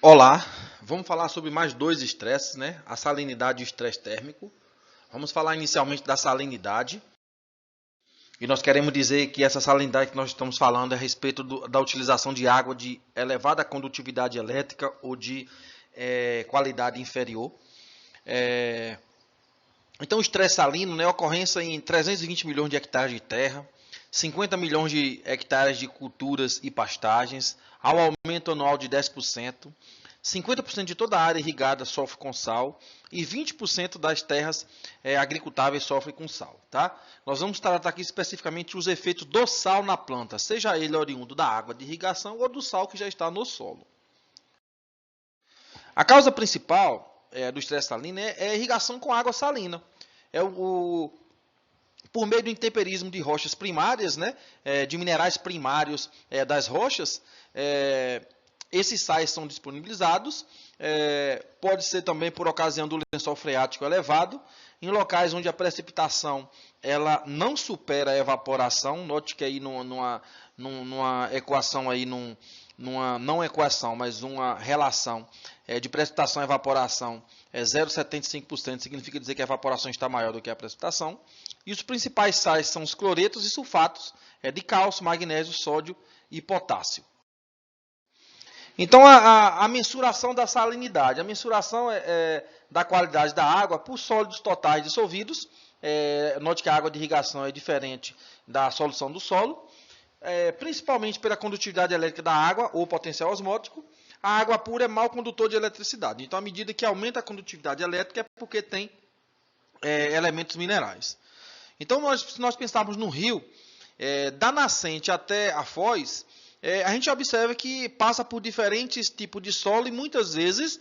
Olá, vamos falar sobre mais dois estresses, né? A salinidade e o estresse térmico. Vamos falar inicialmente da salinidade. E nós queremos dizer que essa salinidade que nós estamos falando é a respeito da utilização de água de elevada condutividade elétrica ou de qualidade inferior. Então, o estresse salino, né, ocorrência em 320 milhões de hectares de terra, 50 milhões de hectares de culturas e pastagens, ao aumento anual de 10%, 50% de toda a área irrigada sofre com sal e 20% das terras agricultáveis sofrem com sal. Tá? Nós vamos tratar aqui especificamente os efeitos do sal na planta, seja ele oriundo da água de irrigação ou do sal que já está no solo. A causa principal do estresse salino é a irrigação com água salina. Por meio do intemperismo de rochas primárias, né, de minerais primários das rochas, esses sais são disponibilizados. Pode ser também por ocasião do lençol freático elevado, em locais onde a precipitação ela não supera a evaporação. Note que aí numa equação aí, não equação, mas uma relação de precipitação e evaporação 0,75%, significa dizer que a evaporação está maior do que a precipitação. E os principais sais são os cloretos e sulfatos de cálcio, magnésio, sódio e potássio. Então, a mensuração da salinidade. A mensuração da qualidade da água por sólidos totais dissolvidos. Note que a água de irrigação é diferente da solução do solo. Principalmente pela condutividade elétrica da água ou potencial osmótico. A água pura é mau condutor de eletricidade. Então, à medida que aumenta a condutividade elétrica, é porque tem elementos minerais. Então, se nós pensarmos no rio, da nascente até a foz, a gente observa que passa por diferentes tipos de solo e muitas vezes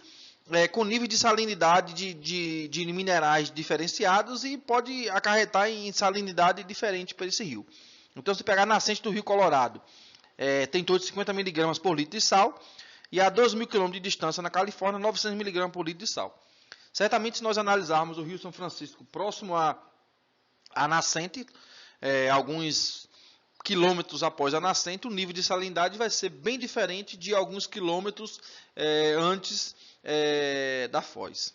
com níveis de salinidade de minerais diferenciados e pode acarretar em salinidade diferente para esse rio. Então, se pegar a nascente do Rio Colorado, tem em torno de 50 mg por litro de sal, e a 2.000 km de distância na Califórnia, 900 mg por litro de sal. Certamente, se nós analisarmos o Rio São Francisco próximo à nascente, alguns quilômetros após a nascente, o nível de salinidade vai ser bem diferente de alguns quilômetros antes da foz.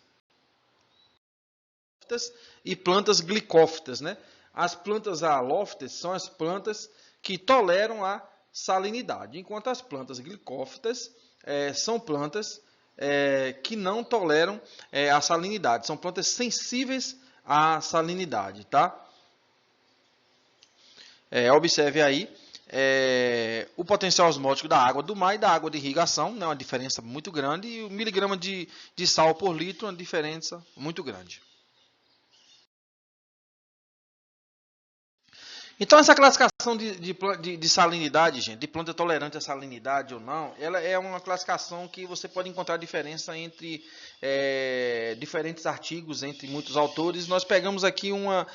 E plantas glicófitas, né? As plantas halófitas são as plantas que toleram a salinidade, enquanto as plantas glicófitas são plantas que não toleram a salinidade, são plantas sensíveis à salinidade, tá? Observe aí o potencial osmótico da água do mar e da água de irrigação, né, uma diferença muito grande, e o miligrama de sal por litro, uma diferença muito grande. Então, essa classificação de salinidade, gente, de planta tolerante à salinidade ou não, ela é uma classificação que você pode encontrar diferença entre diferentes artigos, entre muitos autores. Nós pegamos aqui uma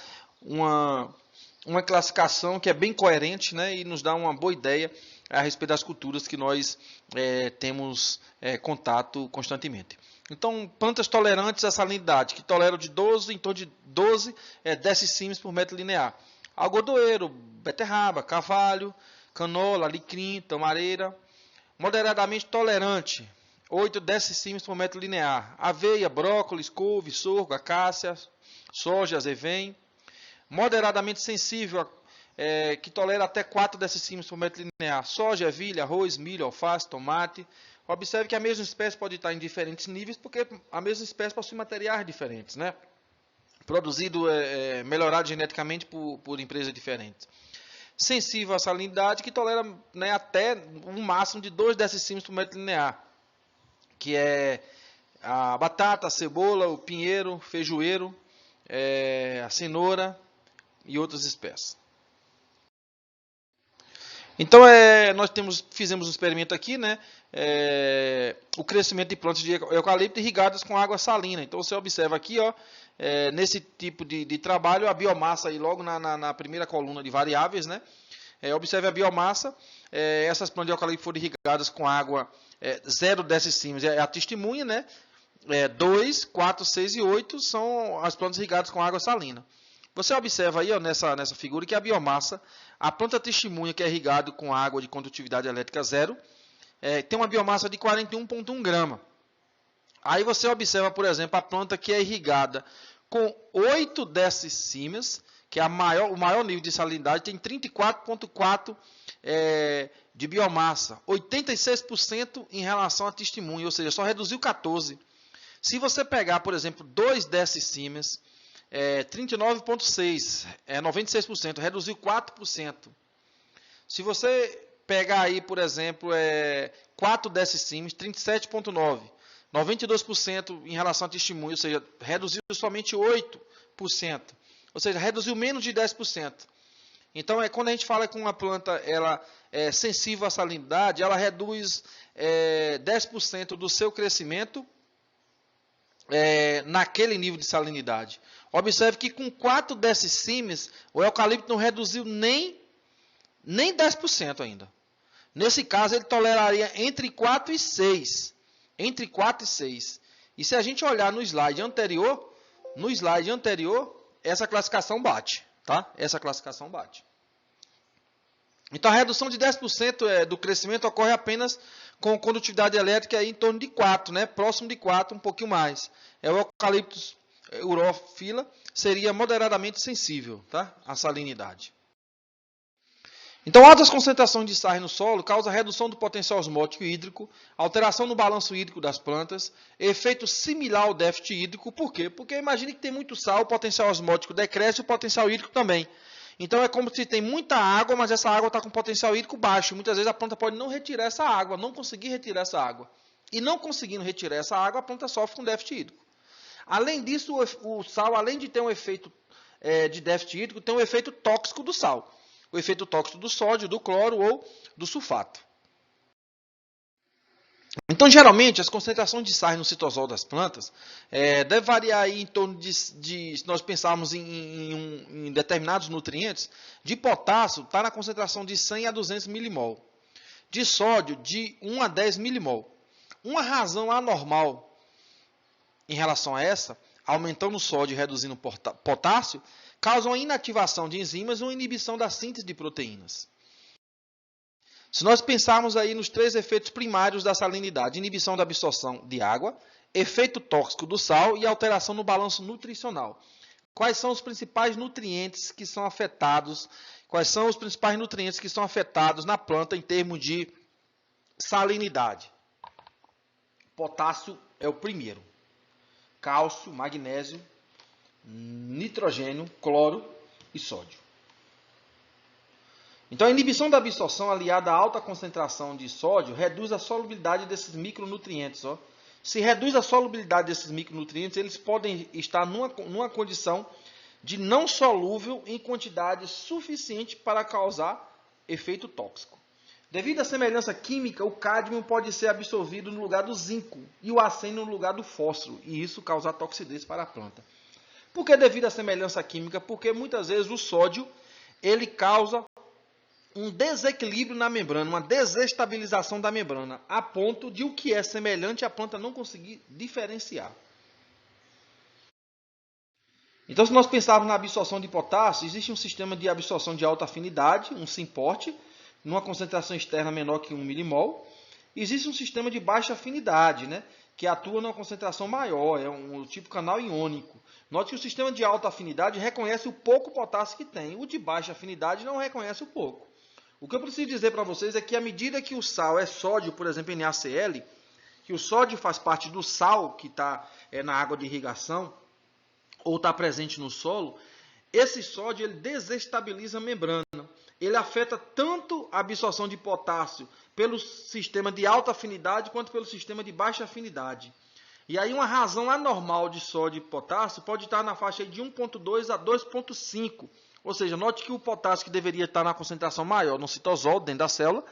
classificação que é bem coerente, né, e nos dá uma boa ideia a respeito das culturas que nós temos contato constantemente. Então, plantas tolerantes à salinidade, que toleram em torno de 12 decicímeros por metro linear. Algodoeiro, beterraba, carvalho, canola, alecrim, tamareira. Moderadamente tolerante, 8 decicímetros por metro linear. Aveia, brócolis, couve, sorgo, acácia, soja, azevém. Moderadamente sensível, que tolera até 4 decicímetros por metro linear. Soja, ervilha, arroz, milho, alface, tomate. Observe que a mesma espécie pode estar em diferentes níveis, porque a mesma espécie possui materiais diferentes, né? Produzido, melhorado geneticamente por empresas diferentes. Sensível à salinidade, que tolera, né, até um máximo de 2 decicímetros por metro linear, que é a batata, a cebola, o pinheiro, feijoeiro, a cenoura e outras espécies. Então, nós fizemos um experimento aqui, né? O crescimento de plantas de eucalipto irrigadas com água salina. Então, você observa aqui, ó, nesse tipo de trabalho, a biomassa aí logo na primeira coluna de variáveis, né? Observe a biomassa. Essas plantas de eucalipto foram irrigadas com água 0 decicímetros. É a testemunha, né? 2, 4, 6 e 8 são as plantas irrigadas com água salina. Você observa aí, ó, nessa figura que a biomassa, a planta testemunha que é irrigada com água de condutividade elétrica 0, tem uma biomassa de 41,1 grama. Aí você observa, por exemplo, a planta que é irrigada com 8 decímeas, que é o maior nível de salinidade, tem 34,4 de biomassa, 86% em relação a testemunho, ou seja, só reduziu 14. Se você pegar, por exemplo, 2 decímeas, 39,6, 96%, reduziu 4%. Se você pegar aí, por exemplo, 4 decímeas, 37,9%. 92% em relação a testemunho, ou seja, reduziu somente 8%, ou seja, reduziu menos de 10%. Então, quando a gente fala que uma planta ela é sensível à salinidade, ela reduz 10% do seu crescimento naquele nível de salinidade. Observe que com 4 decímeas, o eucalipto não reduziu nem 10% ainda. Nesse caso, ele toleraria entre 4 e 6. Entre 4 e 6. E se a gente olhar no slide anterior, essa classificação bate. Tá? Essa classificação bate. Então, a redução de 10% do crescimento ocorre apenas com condutividade elétrica em torno de 4, né? Próximo de 4, um pouquinho mais. O Eucalyptus urophylla seria moderadamente sensível, tá? À salinidade. Então, altas concentrações de sais no solo causam redução do potencial osmótico e hídrico, alteração no balanço hídrico das plantas, efeito similar ao déficit hídrico. Por quê? Porque imagine que tem muito sal, o potencial osmótico decresce e o potencial hídrico também. Então, é como se tem muita água, mas essa água está com potencial hídrico baixo. Muitas vezes a planta pode não retirar essa água, não conseguir retirar essa água. E não conseguindo retirar essa água, a planta sofre com déficit hídrico. Além disso, o sal, além de ter um efeito de déficit hídrico, tem um efeito tóxico do sal. O efeito tóxico do sódio, do cloro ou do sulfato. Então, geralmente, as concentrações de sais no citosol das plantas deve variar aí em torno se nós pensarmos em determinados nutrientes, de potássio está na concentração de 100 a 200 milimol, de sódio de 1 a 10 milimol. Uma razão anormal em relação a essa, aumentando o sódio e reduzindo o potássio, causa uma inativação de enzimas ou inibição da síntese de proteínas. Se nós pensarmos aí nos 3 efeitos primários da salinidade, inibição da absorção de água, efeito tóxico do sal e alteração no balanço nutricional. Quais são os principais nutrientes que são afetados? Quais são os principais nutrientes que são afetados na planta em termos de salinidade? Potássio é o primeiro. Cálcio, magnésio, nitrogênio, cloro e sódio. Então, a inibição da absorção aliada à alta concentração de sódio reduz a solubilidade desses micronutrientes. Se reduz a solubilidade desses micronutrientes, eles podem estar numa condição de não solúvel em quantidade suficiente para causar efeito tóxico. Devido à semelhança química, o cádmio pode ser absorvido no lugar do zinco e o arsênio no lugar do fósforo, e isso causa toxidez para a planta. Por que devido à semelhança química? Porque muitas vezes o sódio ele causa um desequilíbrio na membrana, uma desestabilização da membrana, a ponto de o que é semelhante a planta não conseguir diferenciar. Então, se nós pensarmos na absorção de potássio, existe um sistema de absorção de alta afinidade, um SYMPORT, numa concentração externa menor que 1 milimol. Existe um sistema de baixa afinidade, né, que atua numa concentração maior, é um tipo canal iônico. Note que o sistema de alta afinidade reconhece o pouco potássio que tem, o de baixa afinidade não reconhece o pouco. O que eu preciso dizer para vocês é que à medida que o sal é sódio, por exemplo, NaCl, que o sódio faz parte do sal que está na água de irrigação, ou está presente no solo, esse sódio ele desestabiliza a membrana. Ele afeta tanto a absorção de potássio pelo sistema de alta afinidade quanto pelo sistema de baixa afinidade. E aí uma razão anormal de sódio e potássio pode estar na faixa de 1,2 a 2,5. Ou seja, note que o potássio que deveria estar na concentração maior no citosol, dentro da célula,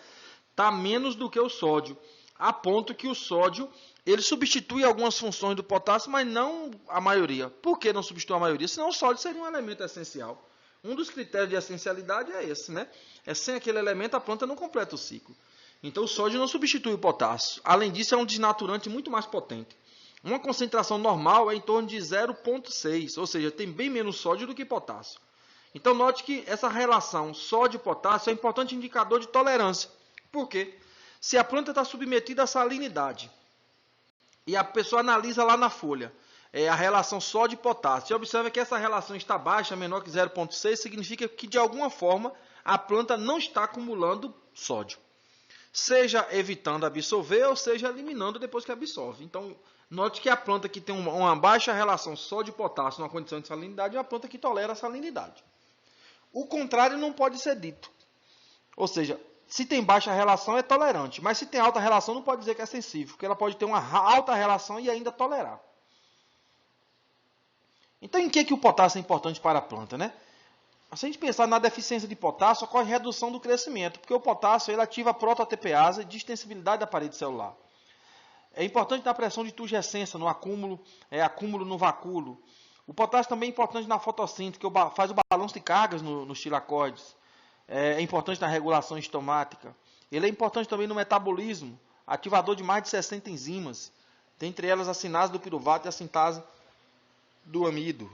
está menos do que o sódio. A ponto que o sódio ele substitui algumas funções do potássio, mas não a maioria. Por que não substitui a maioria? Senão o sódio seria um elemento essencial. Um dos critérios de essencialidade é esse, né? Sem aquele elemento a planta não completa o ciclo. Então o sódio não substitui o potássio. Além disso, é um desnaturante muito mais potente. Uma concentração normal é em torno de 0,6, ou seja, tem bem menos sódio do que potássio. Então, note que essa relação sódio-potássio é um importante indicador de tolerância. Por quê? Se a planta está submetida à salinidade e a pessoa analisa lá na folha a relação sódio e potássio, você observa que essa relação está baixa, menor que 0,6, significa que de alguma forma a planta não está acumulando sódio. Seja evitando absorver ou seja eliminando depois que absorve. Então, note que a planta que tem uma baixa relação sódio e potássio numa condição de salinidade é uma planta que tolera a salinidade. O contrário não pode ser dito. Ou seja, se tem baixa relação é tolerante, mas se tem alta relação não pode dizer que é sensível, porque ela pode ter uma alta relação e ainda tolerar. Então, em que o potássio é importante para a planta, né? Se a gente pensar na deficiência de potássio, ocorre redução do crescimento, porque o potássio ele ativa a protoATPase de extensibilidade da parede celular. É importante na pressão de turgescência, no acúmulo no vacúolo. O potássio também é importante na fotossíntese, que faz o balanço de cargas nos tilacoides. É importante na regulação estomática. Ele é importante também no metabolismo, ativador de mais de 60 enzimas, dentre elas a sinase do piruvato e a sintase do amido.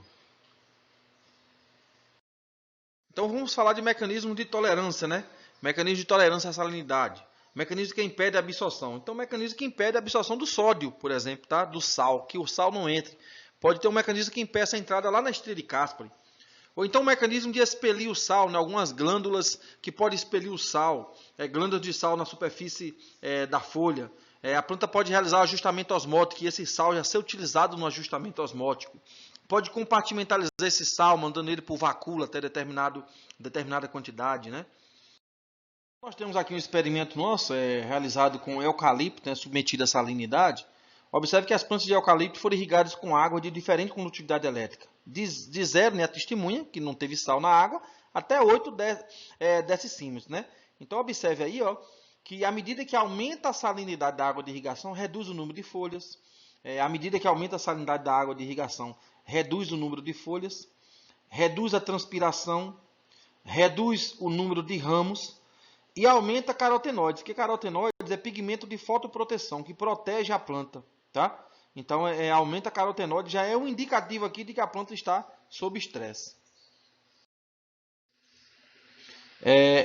Então vamos falar de mecanismo de tolerância, né? Mecanismo de tolerância à salinidade. Mecanismo que impede a absorção. Então, mecanismo que impede a absorção do sódio, por exemplo, tá? Do sal, que o sal não entre. Pode ter um mecanismo que impeça a entrada lá na estria de Caspary. Ou então um mecanismo de expelir o sal, né? Algumas glândulas que podem expelir o sal. Glândulas de sal na superfície da folha. A planta pode realizar ajustamento osmótico e esse sal já ser utilizado no ajustamento osmótico. Pode compartimentalizar esse sal, mandando ele para o vacúolo até determinada quantidade, né? Nós temos aqui um experimento nosso, realizado com eucalipto, né, submetido à salinidade. Observe que as plantas de eucalipto foram irrigadas com água de diferente condutividade elétrica. De 0, né, a testemunha, que não teve sal na água, até 8 decímetros, né? Então, observe aí, ó, que à medida que aumenta a salinidade da água de irrigação, reduz o número de folhas. À medida que aumenta a salinidade da água de irrigação, reduz o número de folhas, reduz a transpiração, reduz o número de ramos e aumenta carotenoides, porque carotenoides é pigmento de fotoproteção, que protege a planta, tá? Então, aumenta a carotenoide, já é um indicativo aqui de que a planta está sob estresse.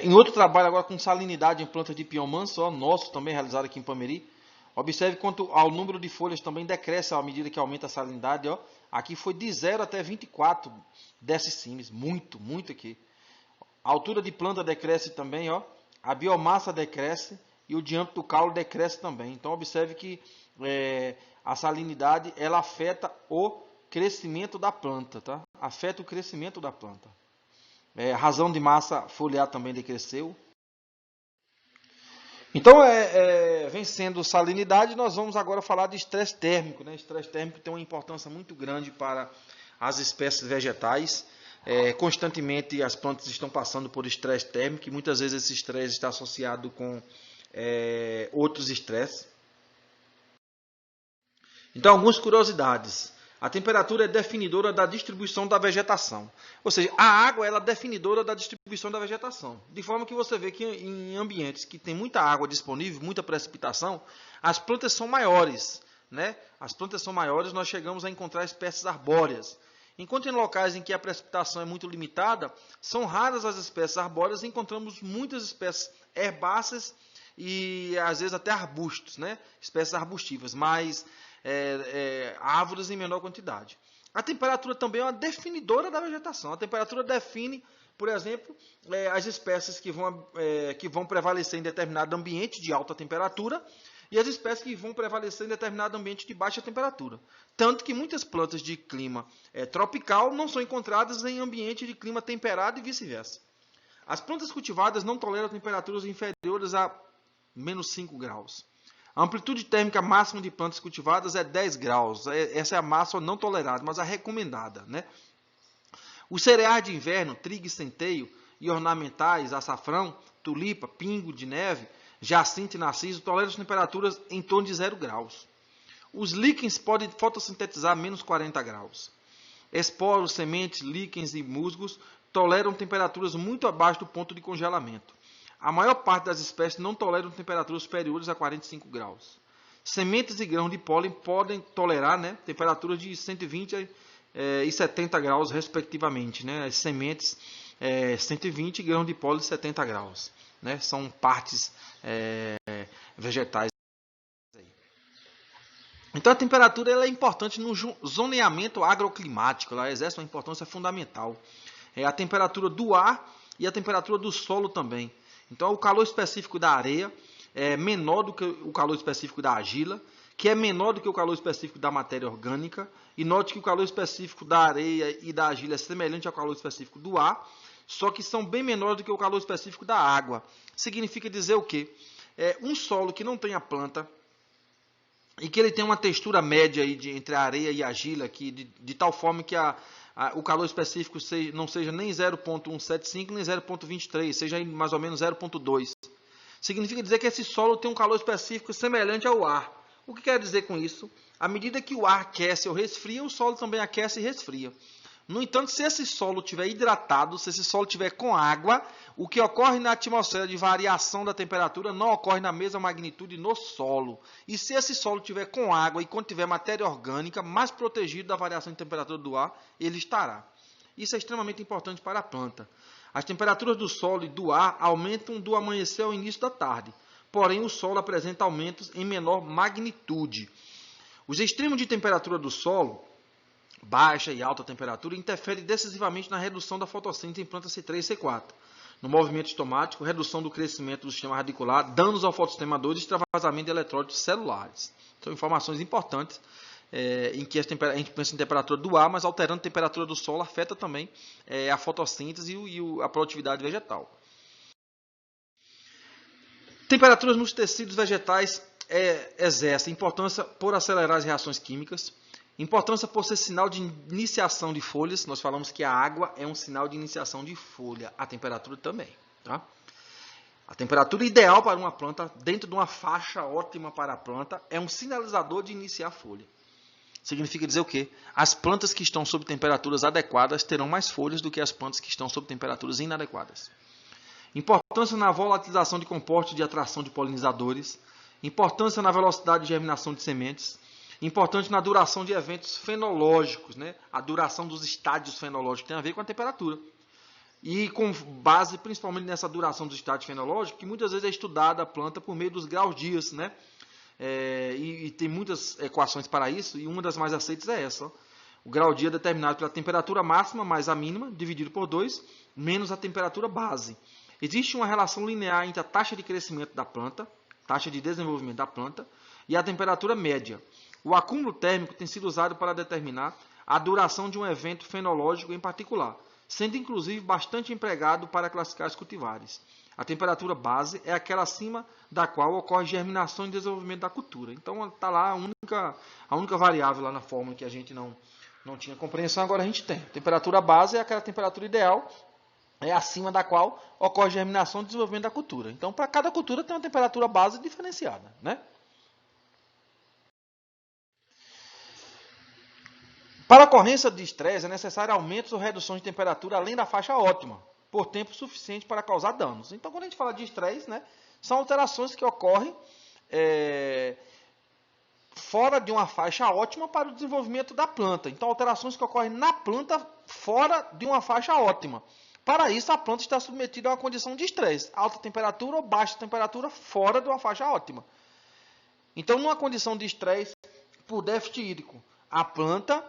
Em outro trabalho agora com salinidade em plantas de pião manso, nosso também realizado aqui em Pameri, observe quanto ao número de folhas também decresce à medida que aumenta a salinidade. Ó. Aqui foi de 0 até 24 decímetros, muito aqui. A altura de planta decresce também, ó. A biomassa decresce e o diâmetro do caule decresce também. Então, observe que a salinidade ela afeta o crescimento da planta, tá? Afeta o crescimento da planta. A razão de massa foliar também decresceu. Então, vencendo salinidade, nós vamos agora falar de estresse térmico. Né? Estresse térmico tem uma importância muito grande para as espécies vegetais. Constantemente as plantas estão passando por estresse térmico e muitas vezes esse estresse está associado com outros estresses. Então, algumas curiosidades. A temperatura é definidora da distribuição da vegetação. Ou seja, a água ela é definidora da distribuição da vegetação. De forma que você vê que em ambientes que tem muita água disponível, muita precipitação, as plantas são maiores. Né? As plantas são maiores, nós chegamos a encontrar espécies arbóreas. Enquanto em locais em que a precipitação é muito limitada, são raras as espécies arbóreas e encontramos muitas espécies herbáceas e às vezes até arbustos, né? Espécies arbustivas, mas árvores em menor quantidade. A temperatura também é uma definidora da vegetação. A temperatura define, por exemplo, as espécies que vão prevalecer em determinado ambiente de alta temperatura e as espécies que vão prevalecer em determinado ambiente de baixa temperatura. Tanto que muitas plantas de clima tropical não são encontradas em ambiente de clima temperado e vice-versa. As plantas cultivadas não toleram temperaturas inferiores a menos 5 graus. A amplitude térmica máxima de plantas cultivadas é 10 graus. Essa é a máxima não tolerada, mas a recomendada. Né? Os cereais de inverno, trigo e centeio, e ornamentais, açafrão, tulipa, pingo de neve, jacinto e narciso, toleram temperaturas em torno de 0 graus. Os líquens podem fotossintetizar a menos 40 graus. Esporos, sementes, líquens e musgos toleram temperaturas muito abaixo do ponto de congelamento. A maior parte das espécies não toleram temperaturas superiores a 45 graus. Sementes e grãos de pólen podem tolerar temperaturas de 120 e 70 graus, respectivamente. Né? As sementes 120 e grãos de pólen 70 graus. né? São partes vegetais. Então a temperatura ela é importante no zoneamento agroclimático, ela exerce uma importância fundamental. É a temperatura do ar e a temperatura do solo também. Então o calor específico da areia é menor do que o calor específico da argila, que é menor do que o calor específico da matéria orgânica. E note que o calor específico da areia e da argila é semelhante ao calor específico do ar, só que são bem menores do que o calor específico da água. Significa dizer o quê? Um solo que não tem a planta e que ele tem uma textura média aí entre a areia e a argila, de tal forma que o calor específico não seja nem 0,175 nem 0,23, seja aí mais ou menos 0,2. Significa dizer que esse solo tem um calor específico semelhante ao ar. O que quer dizer com isso? À medida que o ar aquece ou resfria, o solo também aquece e resfria. No entanto, se esse solo estiver hidratado, se esse solo estiver com água, o que ocorre na atmosfera de variação da temperatura não ocorre na mesma magnitude no solo. E se esse solo estiver com água e quando tiver matéria orgânica, mais protegido da variação de temperatura do ar, ele estará. Isso é extremamente importante para a planta. As temperaturas do solo e do ar aumentam do amanhecer ao início da tarde. Porém, o solo apresenta aumentos em menor magnitude. Os extremos de temperatura do solo, baixa e alta temperatura, interferem decisivamente na redução da fotossíntese em plantas C3 e C4. No movimento estomático, redução do crescimento do sistema radicular, danos ao fotossistema 2 e extravasamento de eletrólitos celulares. São informações importantes em que a gente pensa em temperatura do ar, mas alterando a temperatura do solo afeta também a fotossíntese e a produtividade vegetal. Temperaturas nos tecidos vegetais exercem importância por acelerar as reações químicas, importância por ser sinal de iniciação de folhas. Nós falamos que a água é um sinal de iniciação de folha, a temperatura também. Tá? A temperatura ideal para uma planta, dentro de uma faixa ótima para a planta, é um sinalizador de iniciar folha. Significa dizer o quê? As plantas que estão sob temperaturas adequadas terão mais folhas do que as plantas que estão sob temperaturas inadequadas. Importância na volatilização de compostos de atração de polinizadores. Importância na velocidade de germinação de sementes. Importante na duração de eventos fenológicos, né? A duração dos estádios fenológicos tem a ver com a temperatura. E com base principalmente nessa duração dos estádios fenológicos, que muitas vezes é estudada a planta por meio dos graus dias, né? E tem muitas equações para isso, e uma das mais aceitas é essa. Ó. O grau dia é determinado pela temperatura máxima mais a mínima, dividido por 2, menos a temperatura base. Existe uma relação linear entre a taxa de crescimento da planta, taxa de desenvolvimento da planta, e a temperatura média. O acúmulo térmico tem sido usado para determinar a duração de um evento fenológico em particular, sendo inclusive bastante empregado para classificar os cultivares. A temperatura base é aquela acima da qual ocorre germinação e desenvolvimento da cultura. Então está lá a única variável lá na fórmula que a gente não tinha compreensão, agora a gente tem. A temperatura base é aquela temperatura ideal, é acima da qual ocorre germinação e desenvolvimento da cultura. Então, para cada cultura tem uma temperatura base diferenciada, né? Para a ocorrência de estresse, é necessário aumentos ou reduções de temperatura além da faixa ótima, por tempo suficiente para causar danos. Então, quando a gente fala de estresse, né, são alterações que ocorrem fora de uma faixa ótima para o desenvolvimento da planta. Então, alterações que ocorrem na planta fora de uma faixa ótima. Para isso, a planta está submetida a uma condição de estresse, alta temperatura ou baixa temperatura fora de uma faixa ótima. Então, numa condição de estresse por déficit hídrico, a planta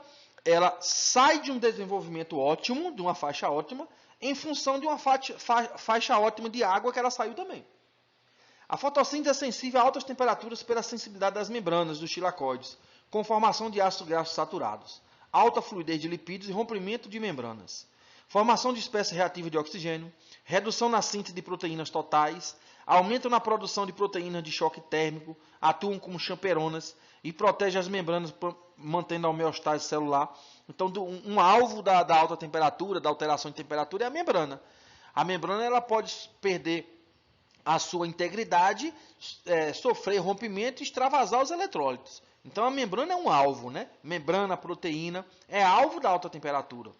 ela sai de um desenvolvimento ótimo, de uma faixa ótima, em função de uma faixa ótima de água que ela saiu também. A fotossíntese é sensível a altas temperaturas pela sensibilidade das membranas dos tilacoides, com formação de ácidos graxos saturados, alta fluidez de lipídios e rompimento de membranas. Formação de espécie reativa de oxigênio, redução na síntese de proteínas totais, aumento na produção de proteínas de choque térmico, atuam como champeronas e protegem as membranas, mantendo a homeostase celular. Então, um alvo da alta temperatura, da alteração de temperatura, é a membrana. A membrana ela pode perder a sua integridade, sofrer rompimento e extravasar os eletrólitos. Então, a membrana é um alvo, né? Membrana, proteína, é alvo da alta temperatura.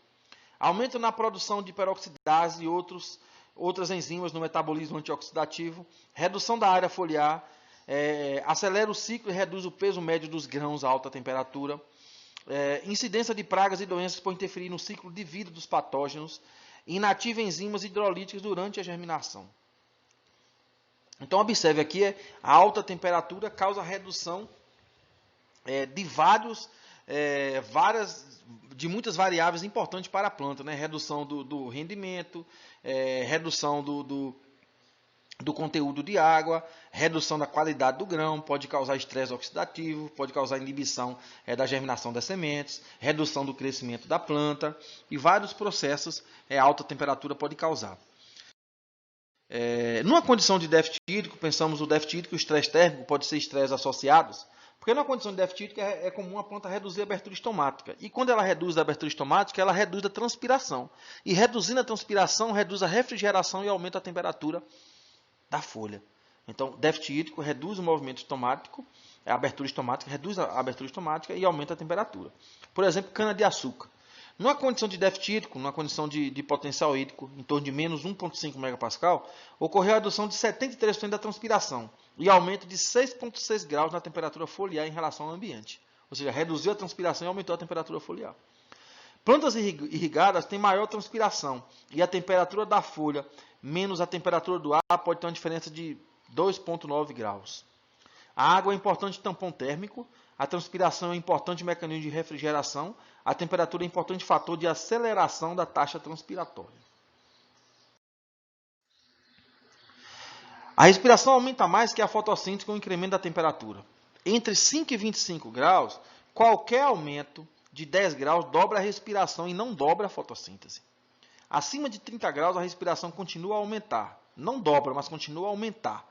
Aumento na produção de peroxidase e outras enzimas no metabolismo antioxidativo, redução da área foliar, acelera o ciclo e reduz o peso médio dos grãos a alta temperatura, incidência de pragas e doenças por interferir no ciclo de vida dos patógenos, inativa enzimas hidrolíticas durante a germinação. Então, observe aqui, a alta temperatura causa redução de muitas variáveis importantes para a planta, né? Redução do rendimento, redução do conteúdo de água, redução da qualidade do grão, pode causar estresse oxidativo, pode causar inibição da germinação das sementes, redução do crescimento da planta e vários processos a alta temperatura pode causar. Numa condição de déficit hídrico, pensamos o déficit hídrico e o estresse térmico pode ser estresses associados, porque numa condição de déficit hídrico é comum a planta reduzir a abertura estomática. E quando ela reduz a abertura estomática, ela reduz a transpiração. E reduzindo a transpiração, reduz a refrigeração e aumenta a temperatura da folha. Então, déficit hídrico reduz o movimento estomático, a abertura estomática, reduz a abertura estomática e aumenta a temperatura. Por exemplo, cana-de-açúcar. Numa condição de déficit hídrico, numa condição de potencial hídrico, em torno de menos 1,5 MPa, ocorreu a redução de 73% da transpiração e aumento de 6,6 graus na temperatura foliar em relação ao ambiente. Ou seja, reduziu a transpiração e aumentou a temperatura foliar. Plantas irrigadas têm maior transpiração e a temperatura da folha menos a temperatura do ar pode ter uma diferença de 2,9 graus. A água é importante tampão térmico, a transpiração é um importante mecanismo de refrigeração, a temperatura é um importante fator de aceleração da taxa transpiratória. A respiração aumenta mais que a fotossíntese com o incremento da temperatura. Entre 5 e 25 graus, qualquer aumento de 10 graus dobra a respiração e não dobra a fotossíntese. Acima de 30 graus, a respiração continua a aumentar. Não dobra, mas continua a aumentar.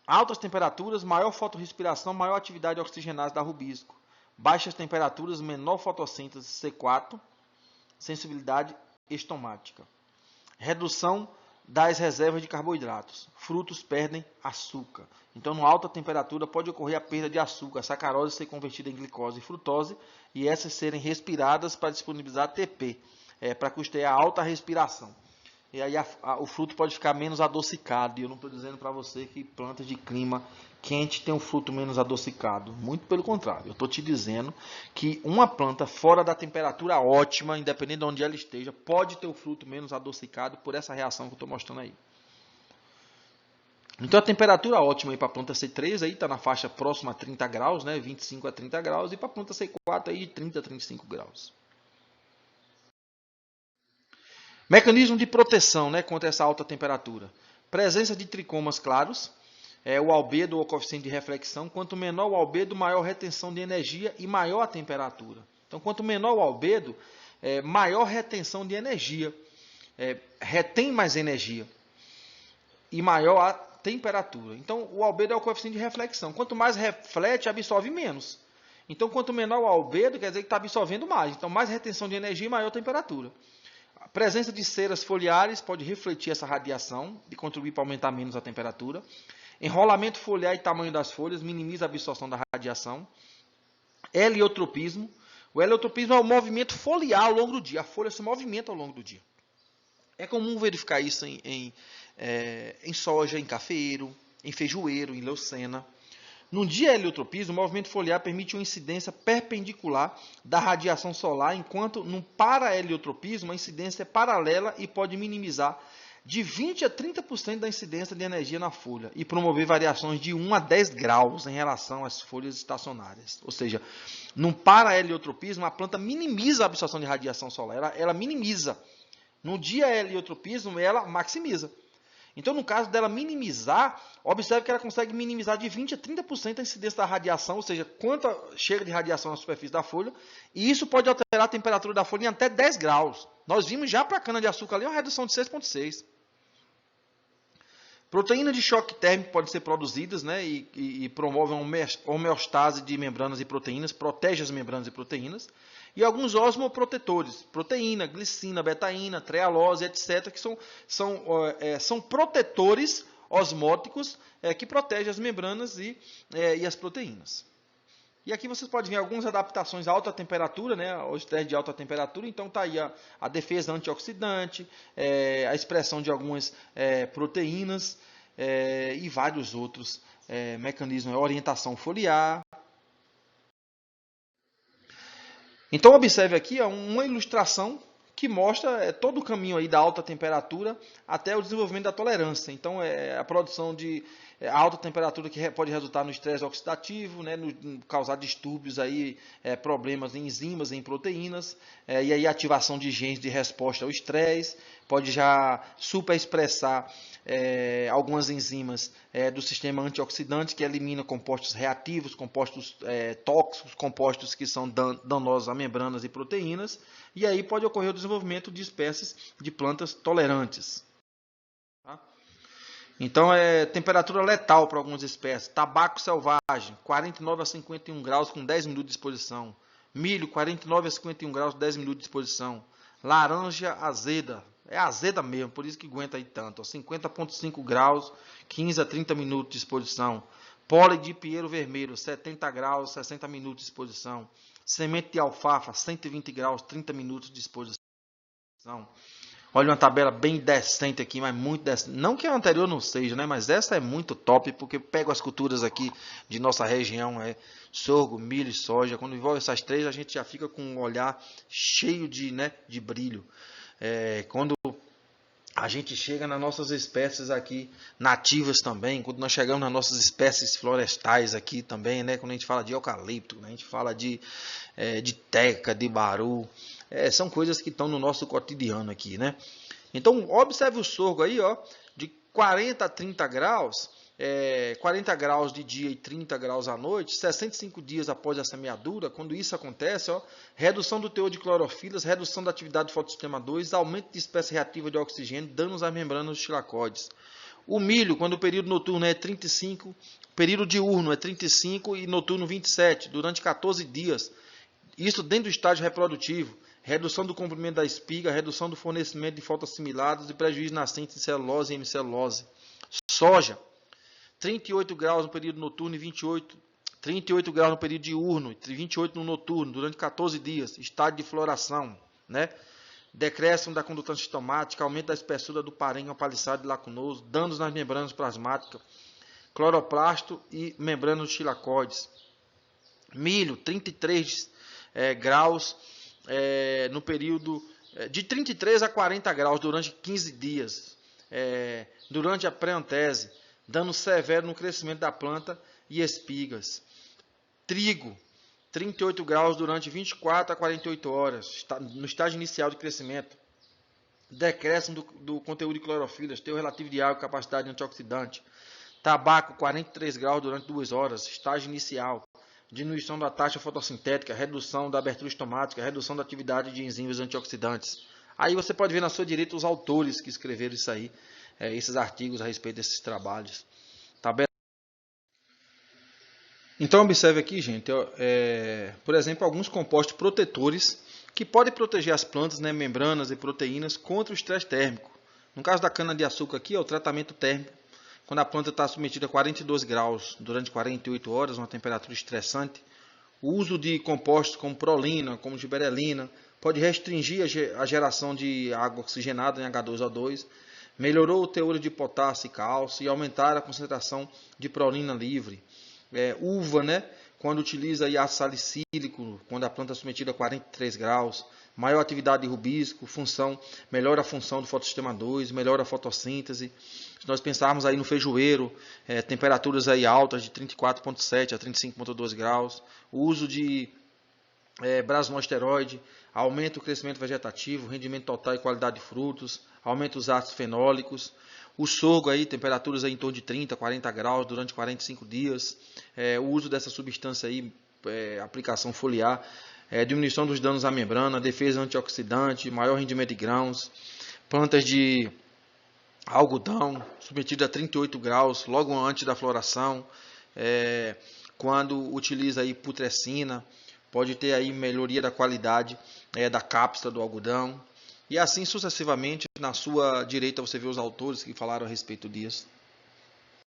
Altas temperaturas, maior fotorrespiração, maior atividade oxigenase da rubisco. Baixas temperaturas, menor fotossíntese C4, sensibilidade estomática. Redução das reservas de carboidratos. Frutos perdem açúcar. Então, em alta temperatura, pode ocorrer a perda de açúcar, a sacarose ser convertida em glicose e frutose, e essas serem respiradas para disponibilizar ATP, para custear a alta respiração. E aí o fruto pode ficar menos adocicado. E eu não estou dizendo para você que plantas de clima quente têm um fruto menos adocicado. Muito pelo contrário. Eu estou te dizendo que uma planta fora da temperatura ótima, independente de onde ela esteja, pode ter o fruto menos adocicado por essa reação que eu estou mostrando aí. Então a temperatura ótima para a planta C3 está na faixa próxima a 30 graus, né, 25 a 30 graus, e para a planta C4 aí de 30 a 35 graus. Mecanismo de proteção, né, contra essa alta temperatura. Presença de tricomas claros, o albedo ou coeficiente de reflexão. Quanto menor o albedo, maior retenção de energia e maior a temperatura. Então, quanto menor o albedo, maior retenção de energia. Retém mais energia e maior a temperatura. Então, o albedo é o coeficiente de reflexão. Quanto mais reflete, absorve menos. Então, quanto menor o albedo, quer dizer que está absorvendo mais. Então, mais retenção de energia e maior temperatura. A presença de ceras foliares pode refletir essa radiação e contribuir para aumentar menos a temperatura. Enrolamento foliar e tamanho das folhas minimiza a absorção da radiação. Heliotropismo. O heliotropismo é o movimento foliar ao longo do dia. A folha se movimenta ao longo do dia. É comum verificar isso em soja, em cafeeiro, em feijoeiro, em leucena. No dia heliotropismo, o movimento foliar permite uma incidência perpendicular da radiação solar, enquanto no paraheliotropismo a incidência é paralela e pode minimizar de 20 a 30% da incidência de energia na folha e promover variações de 1 a 10 graus em relação às folhas estacionárias. Ou seja, no paraheliotropismo a planta minimiza a absorção de radiação solar, ela minimiza. No dia heliotropismo ela maximiza. Então, no caso dela minimizar, observe que ela consegue minimizar de 20 a 30% a incidência da radiação, ou seja, quanto chega de radiação na superfície da folha, e isso pode alterar a temperatura da folha em até 10 graus. Nós vimos já para a cana-de-açúcar ali uma redução de 6,6. Proteínas de choque térmico podem ser produzidas, né, e promovem uma homeostase de membranas e proteínas, protege as membranas e proteínas. E alguns osmoprotetores, proteína, glicina, betaína, trealose, etc., que são protetores osmóticos que protegem as membranas e as proteínas. E aqui vocês podem ver algumas adaptações a alta temperatura, né, ao estresse de alta temperatura. Então está aí a defesa antioxidante, a expressão de algumas proteínas e vários outros mecanismos, orientação foliar. Então, observe aqui uma ilustração que mostra todo o caminho aí da alta temperatura até o desenvolvimento da tolerância. Então, a produção de alta temperatura que pode resultar no estresse oxidativo, né, causar distúrbios aí, problemas em enzimas, em proteínas, e aí ativação de genes de resposta ao estresse, pode já superexpressar algumas enzimas do sistema antioxidante que elimina compostos reativos, compostos tóxicos, compostos que são danosos a membranas e proteínas, e aí pode ocorrer o desenvolvimento de espécies de plantas tolerantes. Tá? Então, temperatura letal para algumas espécies. Tabaco selvagem, 49 a 51 graus com 10 minutos de exposição. Milho, 49 a 51 graus, 10 minutos de exposição. Laranja azeda, é azeda mesmo, por isso que aguenta aí tanto. 50,5 graus, 15 a 30 minutos de exposição. Pólen de pinheiro vermelho, 70 graus, 60 minutos de exposição. Semente de alfafa, 120 graus, 30 minutos de exposição. Olha uma tabela bem decente aqui, mas muito decente. Não que a anterior não seja, né? Mas essa é muito top, porque pego as culturas aqui de nossa região, sorgo, milho e soja. Quando envolve essas três, a gente já fica com um olhar cheio de brilho. Quando a gente chega nas nossas espécies aqui nativas também, quando nós chegamos nas nossas espécies florestais aqui também, né? Quando a gente fala de eucalipto, a gente fala de teca, de baru, são coisas que estão no nosso cotidiano aqui, né? Então, observe o sorgo aí, ó, de 40 a 30 graus, 40 graus de dia e 30 graus à noite, 65 dias após a semeadura. Quando isso acontece, ó, redução do teor de clorofilas, redução da atividade do fotossistema 2, aumento de espécie reativa de oxigênio, danos às membranas dos xilacóides. O milho, quando o período noturno é 35, período diurno é 35 e noturno 27, durante 14 dias. Isso dentro do estágio reprodutivo. Redução do comprimento da espiga, redução do fornecimento de fotoassimilados e prejuízo na síntese de celulose e hemicelulose. Soja, 38 graus no período noturno e 38 graus no período diurno, 28 no noturno, durante 14 dias, estágio de floração, né? Decréscimo da condutância estomática, aumento da espessura do parênquima palissádio lacunoso, danos nas membranas plasmáticas, cloroplasto e membranas dos xilacóides. Milho, 33 graus no período de 33 a 40 graus durante 15 dias, durante a pré-antese, dano severo no crescimento da planta e espigas. Trigo, 38 graus durante 24 a 48 horas, no estágio inicial de crescimento. Decréscimo do conteúdo de clorofilas, teor relativo de água, capacidade antioxidante. Tabaco, 43 graus durante 2 horas, estágio inicial. Diminuição da taxa fotossintética, redução da abertura estomática, redução da atividade de enzimas antioxidantes. Aí você pode ver na sua direita os autores que escreveram isso aí, esses artigos a respeito desses trabalhos. Tá bem? Então observe aqui, gente, por exemplo, alguns compostos protetores que podem proteger as plantas, né, membranas e proteínas contra o estresse térmico. No caso da cana-de-açúcar aqui, o tratamento térmico, quando a planta está submetida a 42 graus durante 48 horas, uma temperatura estressante. O uso de compostos como prolina, como giberelina, pode restringir a geração de água oxigenada em H2O2, melhorou o teor de potássio e cálcio e aumentar a concentração de prolina livre. Uva, né, quando utiliza ácido salicílico, quando a planta é submetida a 43 graus, maior atividade de rubisco, melhora a função do fotossistema 2, melhora a fotossíntese. Se nós pensarmos aí no feijoeiro, temperaturas aí altas de 34,7 a 35,2 graus, o uso de brasinosteroide, aumenta o crescimento vegetativo, rendimento total e qualidade de frutos, aumenta os ácidos fenólicos. O sorgo aí, temperaturas aí em torno de 30 a 40 graus durante 45 dias. O uso dessa substância aí, aplicação foliar, diminuição dos danos à membrana, defesa antioxidante, maior rendimento de grãos. Plantas de algodão, submetido a 38 graus, logo antes da floração. Quando utiliza aí putrescina, pode ter aí melhoria da qualidade da cápsula do algodão. E assim sucessivamente, na sua direita você vê os autores que falaram a respeito disso.